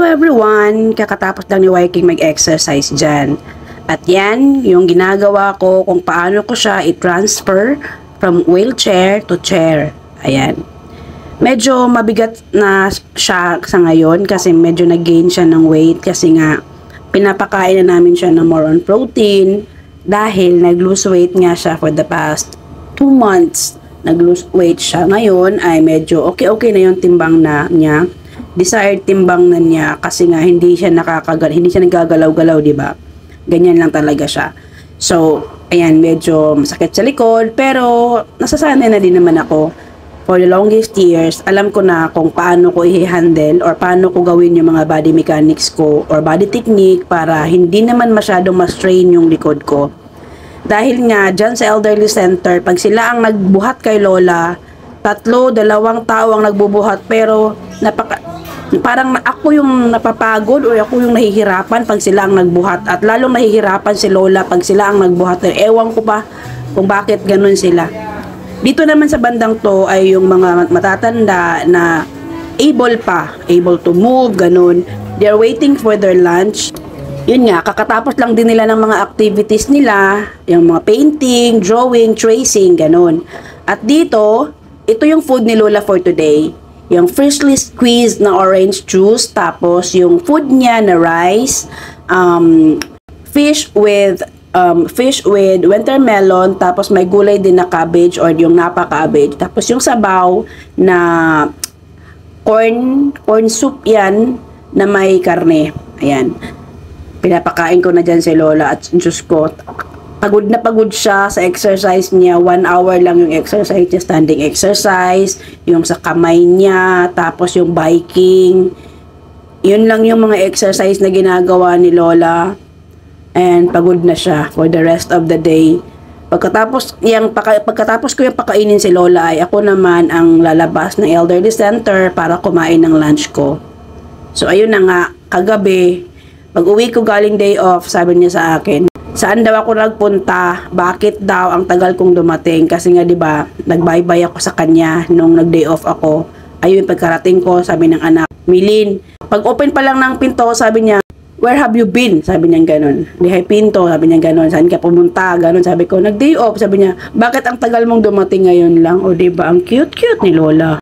everyone! Kakatapos lang ni Viking mag-exercise dyan. At yan, yung ginagawa ko kung paano ko siya i-transfer from wheelchair to chair. Ayan. Medyo mabigat na siya sa ngayon kasi medyo nag-gain siya ng weight kasi nga pinapakain na namin siya ng more on protein dahil nag-lose weight nga siya for the past 2 months. Nag-lose weight siya. Ngayon ay medyo okay na yung timbang na niya. Desired timbang na niya kasi nga hindi siya nagagalaw-galaw, di ba? Ganyan lang talaga siya. So, ayan, medyo masakit sa likod, pero nasasanay na din naman ako. For the longest years, alam ko na kung paano ko i-handle or paano ko gawin yung mga body mechanics ko or body technique para hindi naman masyadong ma-strain yung likod ko. Dahil nga, dyan sa elderly center, pag sila ang nagbuhat kay Lola, 2 tao ang nagbubuhat, pero parang ako yung napapagod o ako yung nahihirapan pag sila ang nagbuhat. At lalong nahihirapan si Lola pag sila ang nagbuhat. Ewan ko pa kung bakit ganun sila. Dito naman sa bandang to ay yung mga matatanda na able to move, ganun. They're waiting for their lunch. Yun nga, kakatapos lang din nila ng mga activities nila, yung mga painting, drawing, tracing, ganun. At dito, ito yung food ni Lola for today. Yung freshly squeezed na orange juice, tapos yung food niya na rice, fish with winter melon, tapos may gulay din na cabbage or yung napa cabbage, tapos yung sabaw na corn soup yan na may karne. Ayan. Pinapakain ko na dyan si Lola at Diyos ko, pagod na pagod siya sa exercise niya. 1 hour lang yung exercise niya, standing exercise, yung sa kamay niya, tapos yung biking. Yun lang yung mga exercise na ginagawa ni Lola. And pagod na siya for the rest of the day. Pagkatapos ko yung pakainin si Lola ay ako naman ang lalabas ng elderly center para kumain ng lunch ko. So ayun na nga, kagabi, pag uwi ko galing day off, sabi niya sa akin, saan daw ako nagpunta? Bakit daw ang tagal kong dumating? Kasi nga 'di ba, nag-bye-bye ako sa kanya nung nag-day off ako. Ayun, pagkarating ko, sabi ng anak, Milin, pag open pa lang ng pinto, sabi niya, where have you been? Sabi niya gano'n. Dihay pinto, sabi niya gano'n. Saan ka pumunta? Gano'n, sabi ko, nag-day off. Sabi niya, bakit ang tagal mong dumating ngayon lang? O 'di ba, ang cute-cute ni Lola.